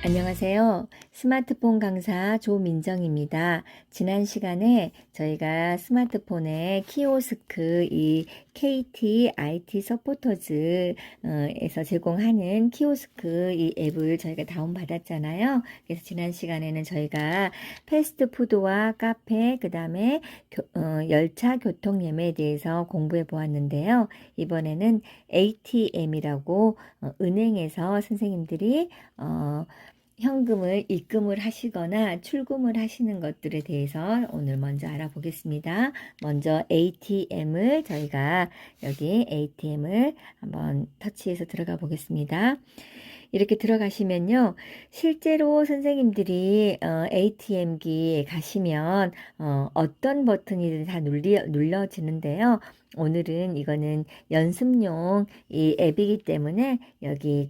안녕하세요. 스마트폰 강사 조민정입니다. 지난 시간에 저희가 스마트폰에 키오스크 이 KT IT 서포터즈에서 제공하는 키오스크 이 앱을 저희가 다운받았잖아요. 그래서 지난 시간에는 저희가 패스트푸드와 카페, 그 다음에 열차 교통 예매에 대해서 공부해 보았는데요. 이번에는 ATM이라고 은행에서 선생님들이 현금을 입금을 하시거나 출금을 하시는 것들에 대해서 오늘 먼저 알아보겠습니다. 먼저 ATM을 저희가 여기 ATM을 한번 터치해서 들어가 보겠습니다. 이렇게 들어가시면요. 실제로 선생님들이 ATM기에 가시면 어떤 버튼이든 다 눌러지는데요. 오늘은 이거는 연습용 이 앱이기 때문에 여기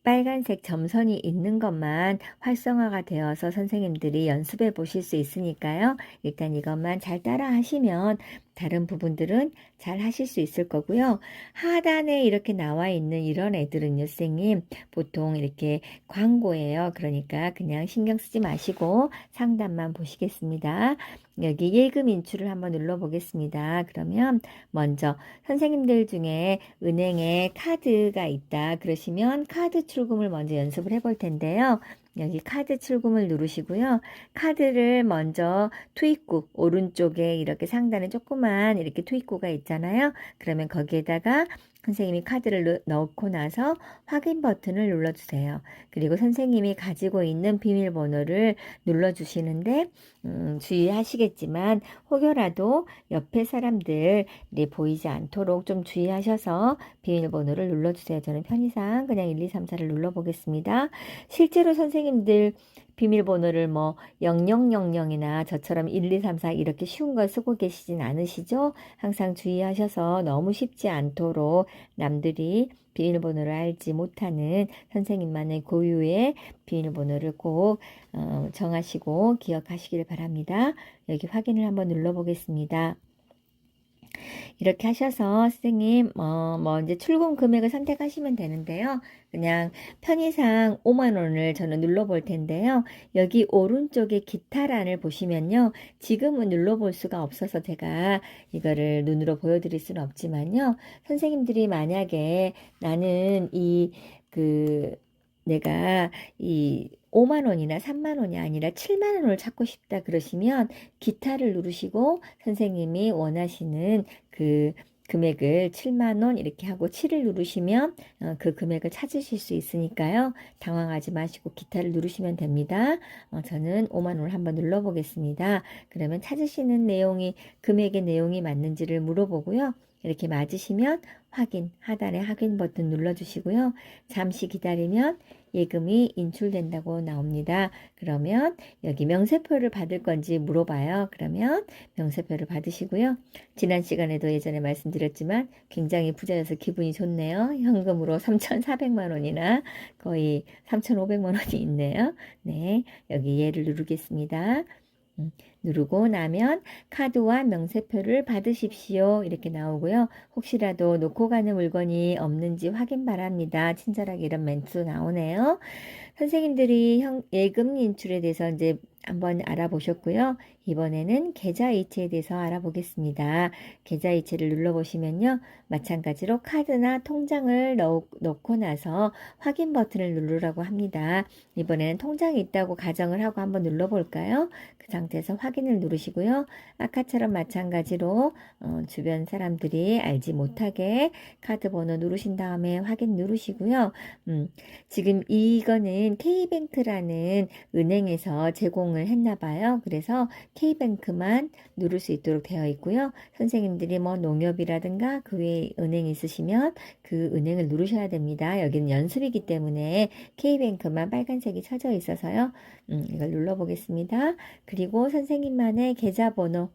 빨간색 점선이 있는 것만 활성화가 되어서 선생님들이 연습해 보실 수 있으니까요. 일단 이것만 잘 따라 하시면 다른 부분들은 잘 하실 수 있을 거고요. 하단에 이렇게 나와 있는 이런 애들은요, 선생님, 보통 이렇게 광고예요. 그러니까 그냥 신경 쓰지 마시고 상단만 보시겠습니다. 여기 예금 인출을 한번 눌러보겠습니다. 그러면 먼저 선생님들 중에 은행에 카드가 있다 그러시면 카드 출금을 먼저 연습을 해볼 텐데요. 여기 카드 출금을 누르시고요. 카드를 먼저 투입구 오른쪽에 이렇게 상단에 조그만 이렇게 투입구가 있잖아요. 그러면 거기에다가 선생님이 카드를 넣고 나서 확인 버튼을 눌러주세요. 그리고 선생님이 가지고 있는 비밀번호를 눌러주시는데 주의하시겠지만 혹여라도 옆에 사람들이 보이지 않도록 좀 주의하셔서 비밀번호를 눌러주세요. 저는 편의상 그냥 1, 2, 3, 4를 눌러보겠습니다. 실제로 선생님들 비밀번호를 0000이나 저처럼 1, 2, 3, 4 이렇게 쉬운 걸 쓰고 계시진 않으시죠? 항상 주의하셔서 너무 쉽지 않도록 남들이 비밀번호를 알지 못하는 선생님만의 고유의 비밀번호를 꼭 정하시고 기억하시길 바랍니다. 여기 확인을 한번 눌러보겠습니다. 이렇게 하셔서 선생님 이제 출금 금액을 선택하시면 되는데요. 그냥 편의상 5만 원을 저는 눌러볼 텐데요. 여기 오른쪽에 기타란을 보시면요. 지금은 눌러볼 수가 없어서 제가 이거를 눈으로 보여드릴 수는 없지만요. 선생님들이 만약에 나는 내가 이 5만 원이나 3만 원이 아니라 7만 원을 찾고 싶다 그러시면 기타를 누르시고 선생님이 원하시는 그 금액을 7만 원 이렇게 하고 7을 누르시면 그 금액을 찾으실 수 있으니까요. 당황하지 마시고 기타를 누르시면 됩니다. 저는 5만 원을 한번 눌러보겠습니다. 그러면 찾으시는 내용이 금액의 내용이 맞는지를 물어보고요. 이렇게 맞으시면 확인, 하단에 확인 버튼 눌러주시고요. 잠시 기다리면 예금이 인출된다고 나옵니다. 그러면 여기 명세표를 받을 건지 물어봐요. 그러면 명세표를 받으시고요. 지난 시간에도 예전에 말씀드렸지만 굉장히 부자여서 기분이 좋네요. 현금으로 3,400만 원이나 거의 3,500만 원이 있네요. 네, 여기 예를 누르겠습니다. 누르고 나면 카드와 명세표를 받으십시오. 이렇게 나오고요. 혹시라도 놓고 가는 물건이 없는지 확인 바랍니다. 친절하게 이런 멘트 나오네요. 선생님들이 예금 인출에 대해서 이제 한번 알아보셨고요. 이번에는 계좌이체에 대해서 알아보겠습니다. 계좌이체를 눌러보시면요. 마찬가지로 카드나 통장을 넣고 나서 확인 버튼을 누르라고 합니다. 이번에는 통장이 있다고 가정을 하고 한번 눌러볼까요? 그 상태에서 확인을 누르시고요. 아까처럼 마찬가지로 주변 사람들이 알지 못하게 카드 번호 누르신 다음에 확인 누르시고요. 지금 이거는 K뱅크라는 은행에서 제공을 했나 봐요. 그래서 K뱅크만 누를 수 있도록 되어 있고요. 선생님들이 농협이라든가 그 외에 은행이 있으시면 그 은행을 누르셔야 됩니다. 여기는 연습이기 때문에 K뱅크만 빨간색이 쳐져 있어서요. 이걸 눌러보겠습니다. 그리고 선생님만의 계좌번호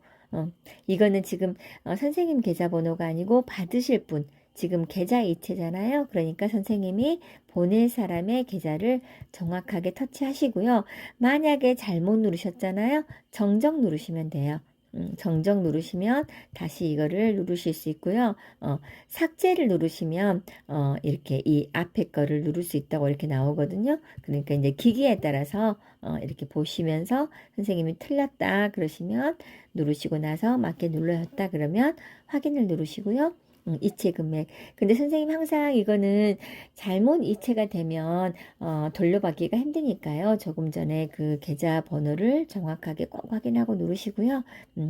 이거는 지금 선생님 계좌번호가 아니고 받으실 분 지금 계좌이체잖아요. 그러니까 선생님이 보낼 사람의 계좌를 정확하게 터치하시고요. 만약에 잘못 누르셨잖아요. 정정 누르시면 돼요. 정정 누르시면 다시 이거를 누르실 수 있고요. 삭제를 누르시면 이렇게 이 앞에 거를 누를 수 있다고 이렇게 나오거든요. 그러니까 이제 기기에 따라서 이렇게 보시면서 선생님이 틀렸다 그러시면 누르시고 나서 맞게 눌러졌다 그러면 확인을 누르시고요. 이체 금액. 근데 선생님 항상 이거는 잘못 이체가 되면 돌려받기가 힘드니까요. 조금 전에 그 계좌 번호를 정확하게 꼭 확인하고 누르시고요.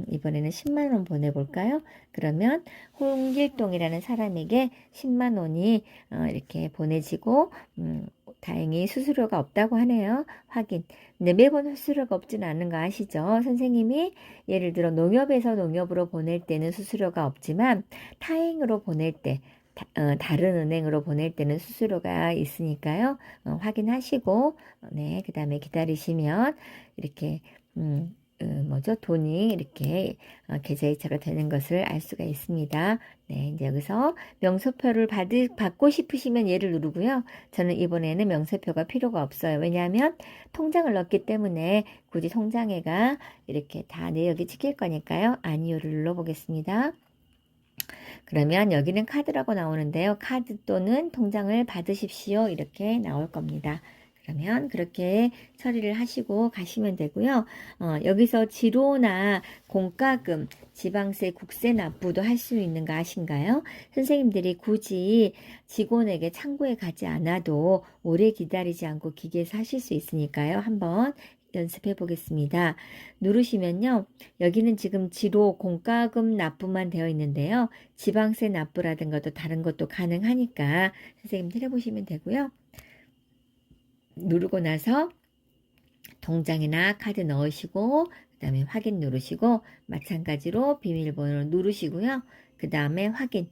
이번에는 10만 원 보내볼까요? 그러면 홍길동이라는 사람에게 10만 원이 이렇게 보내지고 다행히 수수료가 없다고 하네요. 확인. 근데 매번 수수료가 없지는 않은 거 아시죠? 선생님이 예를 들어 농협에서 농협으로 보낼 때는 수수료가 없지만 타행으로 보낼 때 다른 은행으로 보낼 때는 수수료가 있으니까요. 확인하시고 네, 그 다음에 기다리시면 이렇게 돈이 이렇게 계좌 이체가 되는 것을 알 수가 있습니다. 네, 이제 여기서 명세표를 받고 싶으시면 얘를 누르고요. 저는 이번에는 명세표가 필요가 없어요. 왜냐하면 통장을 넣었기 때문에 굳이 통장에가 이렇게 다 내역이 찍힐 거니까요. 아니요를 눌러보겠습니다. 그러면 여기는 카드라고 나오는데요. 카드 또는 통장을 받으십시오. 이렇게 나올 겁니다. 그러면 그렇게 처리를 하시고 가시면 되고요. 여기서 지로나 공과금, 지방세, 국세 납부도 할 수 있는 거 아신가요? 선생님들이 굳이 직원에게 창구에 가지 않아도 오래 기다리지 않고 기계에서 하실 수 있으니까요. 한번 연습해 보겠습니다. 누르시면요. 여기는 지금 지로 공과금 납부만 되어 있는데요. 지방세 납부라든가 또 다른 것도 가능하니까 선생님들 해보시면 되고요. 누르고 나서 통장이나 카드 넣으시고 그 다음에 확인 누르시고 마찬가지로 비밀번호를 누르시고요. 그 다음에 확인.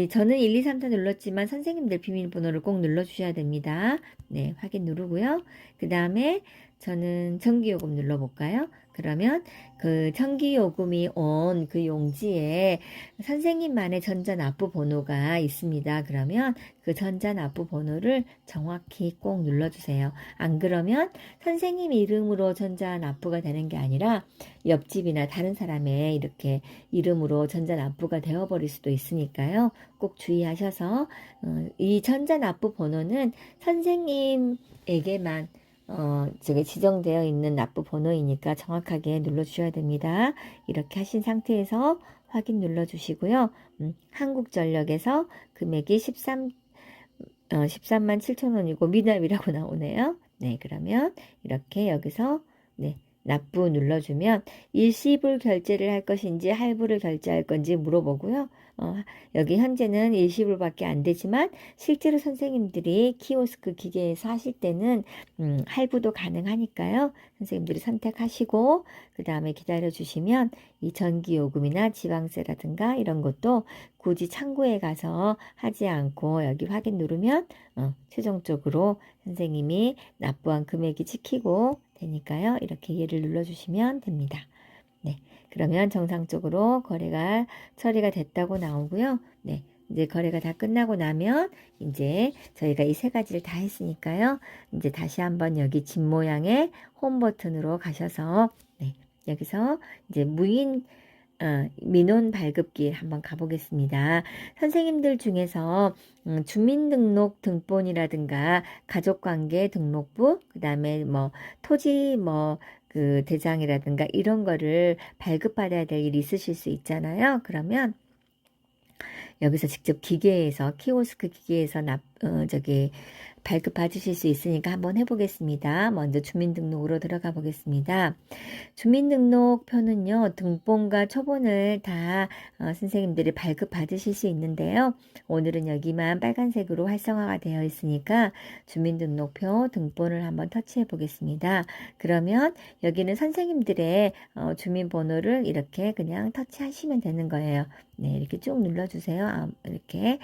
저는 1, 2, 3, 4 눌렀지만 선생님들 비밀번호를 꼭 눌러주셔야 됩니다. 네, 확인 누르고요. 그 다음에 저는 전기요금 눌러볼까요? 그러면 그 전기요금이 온 그 용지에 선생님만의 전자납부 번호가 있습니다. 그러면 그 전자납부 번호를 정확히 꼭 눌러주세요. 안 그러면 선생님 이름으로 전자납부가 되는 게 아니라 옆집이나 다른 사람의 이렇게 이름으로 전자납부가 되어버릴 수도 있으니까요. 꼭 주의하셔서 이 전자납부 번호는 선생님에게만 저게 지정되어 있는 납부 번호이니까 정확하게 눌러주셔야 됩니다. 이렇게 하신 상태에서 확인 눌러주시고요. 한국전력에서 금액이 13만 7천 원이고 미납이라고 나오네요. 네, 그러면 이렇게 여기서 네, 납부 눌러주면 일시불 결제를 할 것인지 할부를 결제할 건지 물어보고요. 여기 현재는 일시불밖에 안 되지만 실제로 선생님들이 키오스크 기계에서 하실 때는 할부도 가능하니까요. 선생님들이 선택하시고 그 다음에 기다려 주시면 이 전기요금이나 지방세라든가 이런 것도 굳이 창구에 가서 하지 않고 여기 확인 누르면 최종적으로 선생님이 납부한 금액이 찍히고 되니까요. 이렇게 얘를 눌러주시면 됩니다. 네, 그러면 정상적으로 거래가 처리가 됐다고 나오고요. 네, 이제 거래가 다 끝나고 나면 이제 저희가 이 세 가지를 다 했으니까요. 이제 다시 한번 여기 집 모양의 홈 버튼으로 가셔서 네, 여기서 이제 민원 발급기 한번 가보겠습니다. 선생님들 중에서 주민등록 등본이라든가 가족관계 등록부, 그 다음에 뭐 토지 그 대장이라든가 이런 거를 발급받아야 될 일이 있으실 수 있잖아요. 그러면 여기서 직접 기계에서 키오스크 기계에서 발급 받으실 수 있으니까 한번 해보겠습니다. 먼저 주민등록으로 들어가 보겠습니다. 주민등록표는요, 등본과 초본을 다 선생님들이 발급 받으실 수 있는데요. 오늘은 여기만 빨간색으로 활성화가 되어 있으니까 주민등록표 등본을 한번 터치해 보겠습니다. 그러면 여기는 선생님들의 주민번호를 이렇게 그냥 터치하시면 되는 거예요. 네, 이렇게 쭉 눌러주세요. 이렇게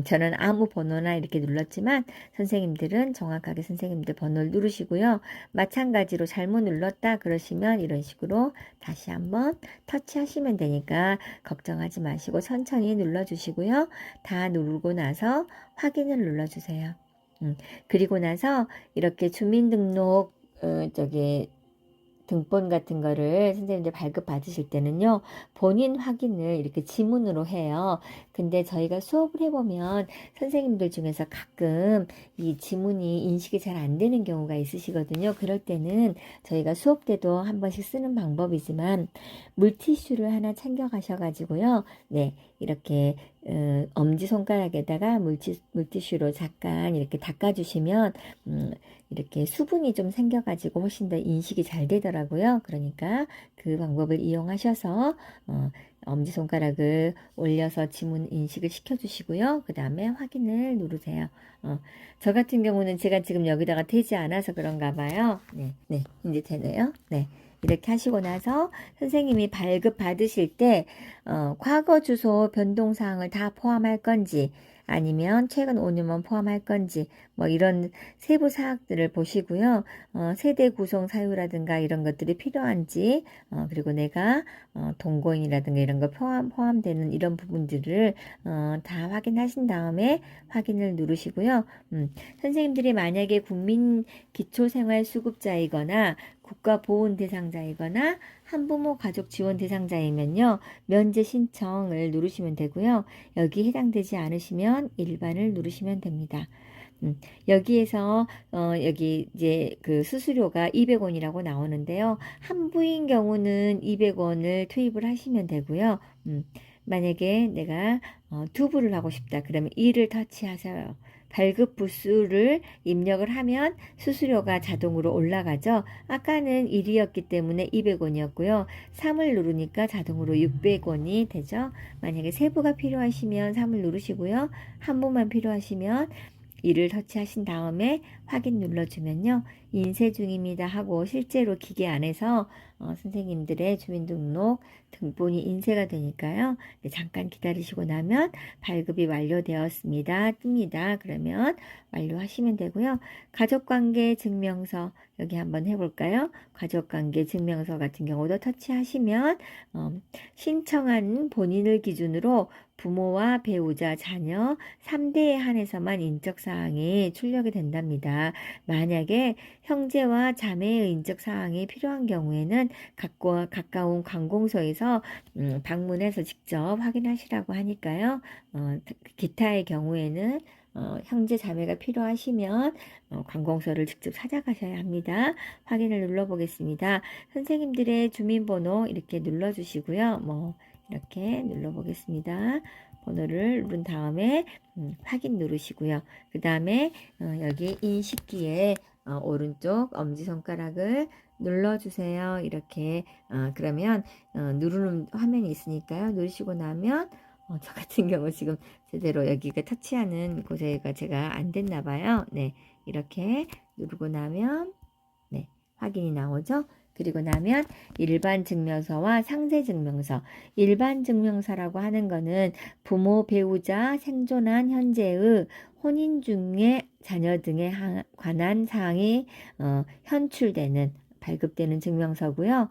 저는 아무 번호나 이렇게 눌렀지만 선생님들은 정확하게 선생님들 번호를 누르시고요. 마찬가지로 잘못 눌렀다 그러시면 이런 식으로 다시 한번 터치하시면 되니까 걱정하지 마시고 천천히 눌러주시고요. 다 누르고 나서 확인을 눌러주세요. 그리고 나서 이렇게 주민등록 등본 같은 거를 선생님들 발급 받으실 때는요, 본인 확인을 이렇게 지문으로 해요. 근데 저희가 수업을 해보면 선생님들 중에서 가끔 이 지문이 인식이 잘 안 되는 경우가 있으시거든요. 그럴 때는 저희가 수업 때도 한 번씩 쓰는 방법이지만 물티슈를 하나 챙겨 가셔가지고요. 네, 이렇게 엄지손가락에다가 물티슈로 잠깐 이렇게 닦아주시면 이렇게 수분이 좀 생겨가지고 훨씬 더 인식이 잘 되더라고요. 그러니까 그 방법을 이용하셔서 엄지손가락을 올려서 지문 인식을 시켜주시고요. 그 다음에 확인을 누르세요. 저 같은 경우는 제가 지금 여기다가 되지 않아서 그런가 봐요. 네, 네, 이제 되네요. 네. 이렇게 하시고 나서 선생님이 발급 받으실 때 과거 주소 변동사항을 다 포함할 건지 아니면 최근 5년만 포함할 건지 뭐 이런 세부 사항들을 보시고요. 세대 구성 사유라든가 이런 것들이 필요한지 그리고 내가 동거인이라든가 이런 거 포함되는 이런 부분들을 다 확인하신 다음에 확인을 누르시고요. 선생님들이 만약에 국민 기초생활수급자이거나 국가보훈 대상자이거나 한부모 가족 지원 대상자이면요. 면제 신청을 누르시면 되고요. 여기 해당되지 않으시면 일반을 누르시면 됩니다. 여기에서 여기 이제 그 수수료가 200원이라고 나오는데요. 한부인 경우는 200원을 투입을 하시면 되고요. 만약에 내가 두 부를 하고 싶다. 그러면 2를 터치하세요. 발급 부수를 입력을 하면 수수료가 자동으로 올라가죠. 아까는 1이었기 때문에 200원이었고요. 3을 누르니까 자동으로 600원이 되죠. 만약에 세부가 필요하시면 3을 누르시고요. 한 부만 필요하시면 2를 터치하신 다음에 확인 눌러주면요. 인쇄 중입니다 하고 실제로 기계 안에서 선생님들의 주민등록 등본이 인쇄가 되니까요. 네, 잠깐 기다리시고 나면 발급이 완료되었습니다. 뜹니다. 그러면 완료하시면 되고요. 가족관계 증명서 여기 한번 해볼까요? 가족관계 증명서 같은 경우도 터치하시면 신청한 본인을 기준으로 부모와 배우자, 자녀 3대에 한해서만 인적사항이 출력이 된답니다. 만약에 형제와 자매의 인적사항이 필요한 경우에는 가까운 관공서에서 방문해서 직접 확인하시라고 하니까요. 기타의 경우에는 형제 자매가 필요하시면 관공서를 직접 찾아가셔야 합니다. 확인을 눌러보겠습니다. 선생님들의 주민번호 이렇게 눌러주시고요. 뭐 이렇게 눌러보겠습니다. 번호를 누른 다음에 확인 누르시고요. 그 다음에 여기 인식기에 오른쪽 엄지손가락을 눌러주세요. 이렇게 그러면 누르는 화면이 있으니까요. 누르시고 나면 저 같은 경우 지금 제대로 여기가 터치하는 곳에가 제가 안 됐나 봐요. 네, 이렇게 누르고 나면 네, 확인이 나오죠. 그리고 나면 일반 증명서와 상세 증명서. 일반 증명서라고 하는 거는 부모, 배우자, 생존한 현재의 혼인 중의 자녀 등에 관한 사항이 현출되는 발급되는 증명서고요.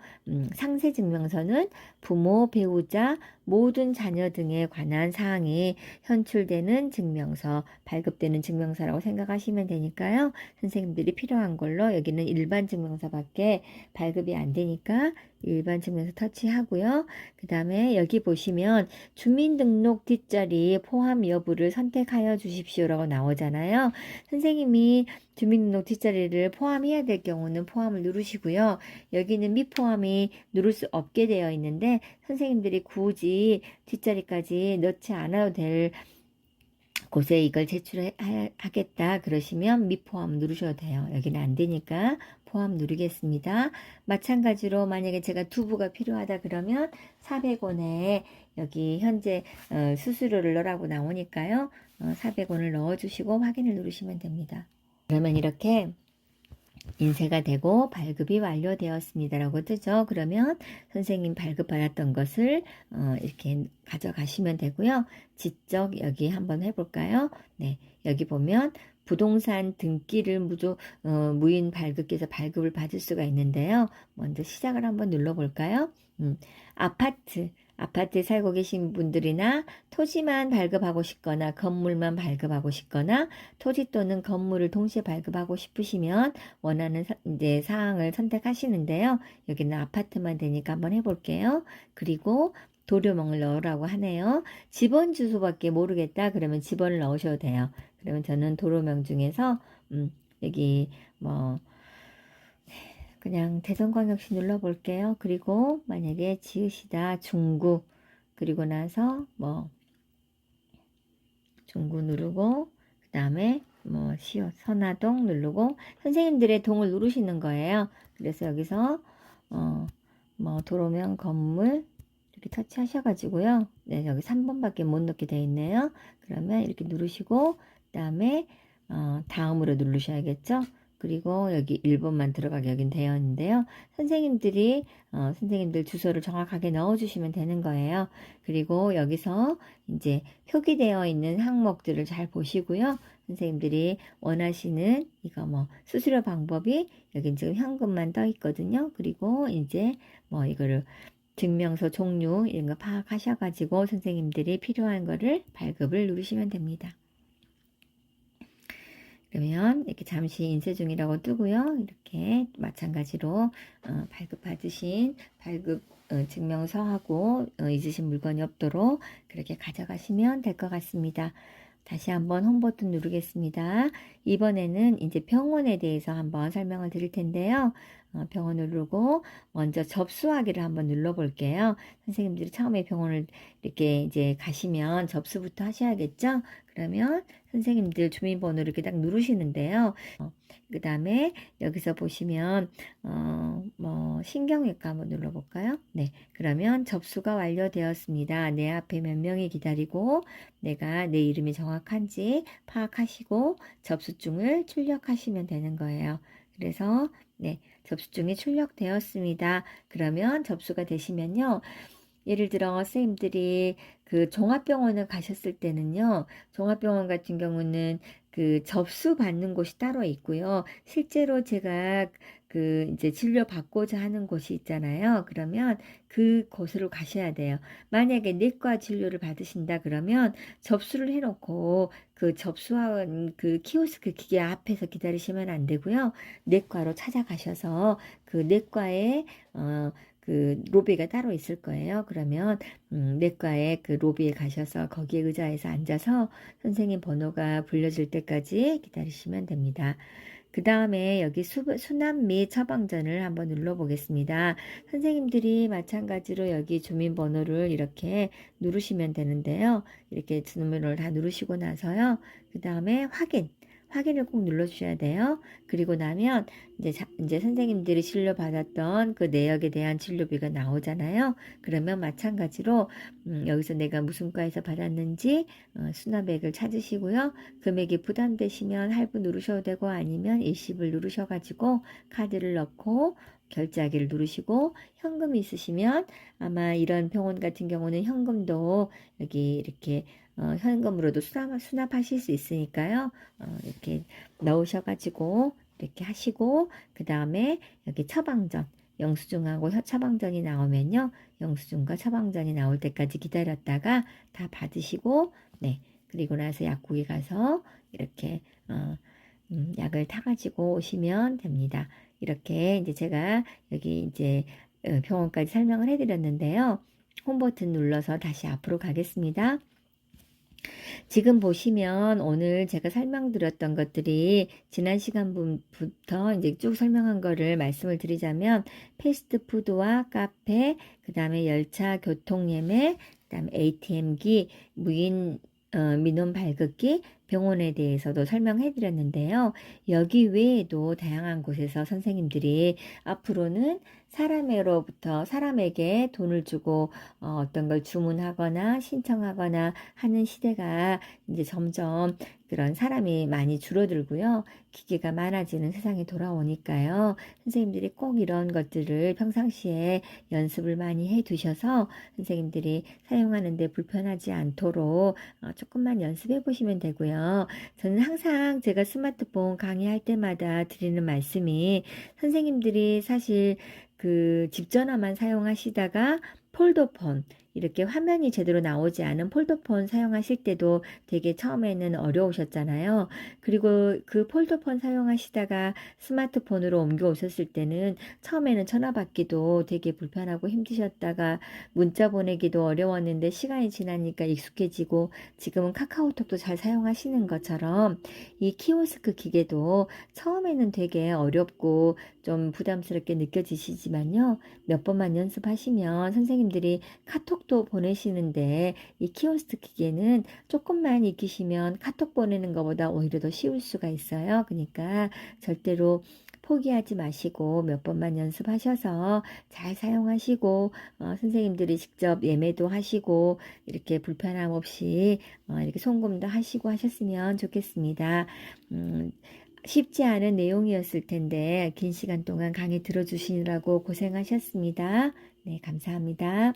상세 증명서는 부모, 배우자, 모든 자녀 등에 관한 사항이 현출되는 증명서, 발급되는 증명서라고 생각하시면 되니까요. 선생님들이 필요한 걸로 여기는 일반 증명서밖에 발급이 안 되니까 일반 증명서 터치하고요. 그 다음에 여기 보시면 주민등록 뒷자리 포함 여부를 선택하여 주십시오라고 나오잖아요. 선생님이 주민등록 뒷자리를 포함해야 될 경우는 포함을 누르시고요. 여기는 미포함이 누를 수 없게 되어 있는데 선생님들이 굳이 뒷자리까지 넣지 않아도 될 곳에 이걸 제출하겠다 그러시면 미포함 누르셔도 돼요. 여기는 안 되니까 포함 누르겠습니다. 마찬가지로 만약에 제가 두부가 필요하다 그러면 400원에 여기 현재 수수료를 넣으라고 나오니까요. 400원을 넣어주시고 확인을 누르시면 됩니다. 그러면 이렇게 인쇄가 되고 발급이 완료되었습니다라고 뜨죠. 그러면 선생님 발급받았던 것을 이렇게 가져가시면 되고요. 지적 여기 한번 해볼까요? 네, 여기 보면 부동산 등기를 무인 발급기에서 발급을 받을 수가 있는데요. 먼저 시작을 한번 눌러볼까요? 아파트에 살고 계신 분들이나 토지만 발급하고 싶거나 건물만 발급하고 싶거나 토지 또는 건물을 동시에 발급하고 싶으시면 원하는 이제 사항을 선택하시는데요. 여기는 아파트만 되니까 한번 해볼게요. 그리고 도료명을 넣으라고 하네요. 집원 주소밖에 모르겠다. 그러면 집원을 넣으셔도 돼요. 그러면 저는 도로명 중에서 여기 뭐 그냥 대전광역시 눌러볼게요. 그리고 만약에 지으시다 중구 그리고 나서 뭐 중구 누르고 그 다음에 뭐 시옷 선화동 누르고 선생님들의 동을 누르시는 거예요. 그래서 여기서 뭐 도로명 건물 이렇게 터치하셔가지고요. 네, 여기 3번밖에 못 넣게 되어 있네요. 그러면 이렇게 누르시고 그 다음에 다음으로 누르셔야겠죠. 그리고 여기 1번만 들어가게 여긴 되어 있는데요. 선생님들이 선생님들 주소를 정확하게 넣어주시면 되는 거예요. 그리고 여기서 이제 표기되어 있는 항목들을 잘 보시고요. 선생님들이 원하시는 이거 뭐 수수료 방법이 여기 지금 현금만 떠 있거든요. 그리고 이제 뭐 이거를 증명서 종류 이런 거 파악하셔가지고 선생님들이 필요한 거를 발급을 누르시면 됩니다. 그러면 이렇게 잠시 인쇄 중이라고 뜨고요. 이렇게 마찬가지로 발급 받으신 발급 증명서하고 잊으신 물건이 없도록 그렇게 가져가시면 될 것 같습니다. 다시 한번 홈 버튼 누르겠습니다. 이번에는 이제 병원에 대해서 한번 설명을 드릴 텐데요. 병원 누르고 먼저 접수하기를 한번 눌러볼게요. 선생님들이 처음에 병원을 이렇게 이제 가시면 접수부터 하셔야겠죠? 그러면 선생님들 주민번호를 이렇게 딱 누르시는데요. 그 다음에 여기서 보시면 뭐 신경외과 한번 눌러볼까요? 네, 그러면 접수가 완료되었습니다. 내 앞에 몇 명이 기다리고 내가 내 이름이 정확한지 파악하시고 접수증을 출력하시면 되는 거예요. 그래서 네, 접수증이 출력되었습니다. 그러면 접수가 되시면요. 예를 들어 선생님들이 그 종합병원을 가셨을 때는요. 종합병원 같은 경우는 그 접수 받는 곳이 따로 있고요. 실제로 제가 그 이제 진료 받고자 하는 곳이 있잖아요. 그러면 그 곳으로 가셔야 돼요. 만약에 내과 진료를 받으신다 그러면 접수를 해놓고 그 접수한 그 키오스크 기계 앞에서 기다리시면 안 되고요. 내과로 찾아가셔서 그 내과에 그 로비가 따로 있을 거예요. 그러면 내과에 그 로비에 가셔서 거기에 의자에서 앉아서 선생님 번호가 불려질 때까지 기다리시면 됩니다. 그 다음에 여기 수납 및 처방전을 한번 눌러보겠습니다. 선생님들이 마찬가지로 여기 주민번호를 이렇게 누르시면 되는데요. 이렇게 주민번호를 다 누르시고 나서요. 그 다음에 확인을 꼭 눌러주셔야 돼요. 그리고 나면 이제 선생님들이 진료받았던 그 내역에 대한 진료비가 나오잖아요. 그러면 마찬가지로 여기서 내가 무슨 과에서 받았는지 수납액을 찾으시고요. 금액이 부담되시면 할부 누르셔도 되고 아니면 일시불 누르셔가지고 카드를 넣고 결제하기를 누르시고 현금이 있으시면 아마 이런 병원 같은 경우는 현금도 여기 이렇게 현금으로도 수납하실 수 있으니까요. 이렇게 넣으셔가지고 이렇게 하시고 그 다음에 여기 처방전 영수증하고 처방전이 나오면요. 영수증과 처방전이 나올 때까지 기다렸다가 다 받으시고 네 그리고 나서 약국에 가서 이렇게 약을 타가지고 오시면 됩니다. 이렇게 이제 제가 여기 이제 병원까지 설명을 해드렸는데요. 홈 버튼 눌러서 다시 앞으로 가겠습니다. 지금 보시면 오늘 제가 설명드렸던 것들이 지난 시간부터 이제 쭉 설명한 거를 말씀을 드리자면 패스트푸드와 카페, 그 다음에 열차 교통 예매, 그 다음에 ATM기, 민원 발급기, 병원에 대해서도 설명해 드렸는데요. 여기 외에도 다양한 곳에서 선생님들이 앞으로는 사람에게 돈을 주고 어떤 걸 주문하거나 신청하거나 하는 시대가 이제 점점 그런 사람이 많이 줄어들고요. 기계가 많아지는 세상이 돌아오니까요. 선생님들이 꼭 이런 것들을 평상시에 연습을 많이 해 두셔서 선생님들이 사용하는데 불편하지 않도록 조금만 연습해 보시면 되고요. 저는 항상 제가 스마트폰 강의할 때마다 드리는 말씀이 선생님들이 사실 그 집 전화만 사용하시다가 폴더폰 이렇게 화면이 제대로 나오지 않은 폴더폰 사용하실 때도 되게 처음에는 어려우셨잖아요. 그리고 그 폴더폰 사용하시다가 스마트폰으로 옮겨 오셨을 때는 처음에는 전화 받기도 되게 불편하고 힘드셨다가 문자 보내기도 어려웠는데 시간이 지나니까 익숙해지고 지금은 카카오톡도 잘 사용하시는 것처럼 이 키오스크 기계도 처음에는 되게 어렵고 좀 부담스럽게 느껴지시지만요. 몇 번만 연습하시면 선생님들이 카톡도 보내시는데 이 키오스크 기계는 조금만 익히시면 카톡 보내는 것보다 오히려 더 쉬울 수가 있어요. 그러니까 절대로 포기하지 마시고 몇 번만 연습하셔서 잘 사용하시고 선생님들이 직접 예매도 하시고 이렇게 불편함 없이 이렇게 송금도 하시고 하셨으면 좋겠습니다. 쉽지 않은 내용이었을 텐데 긴 시간 동안 강의 들어주시느라고 고생하셨습니다. 네, 감사합니다.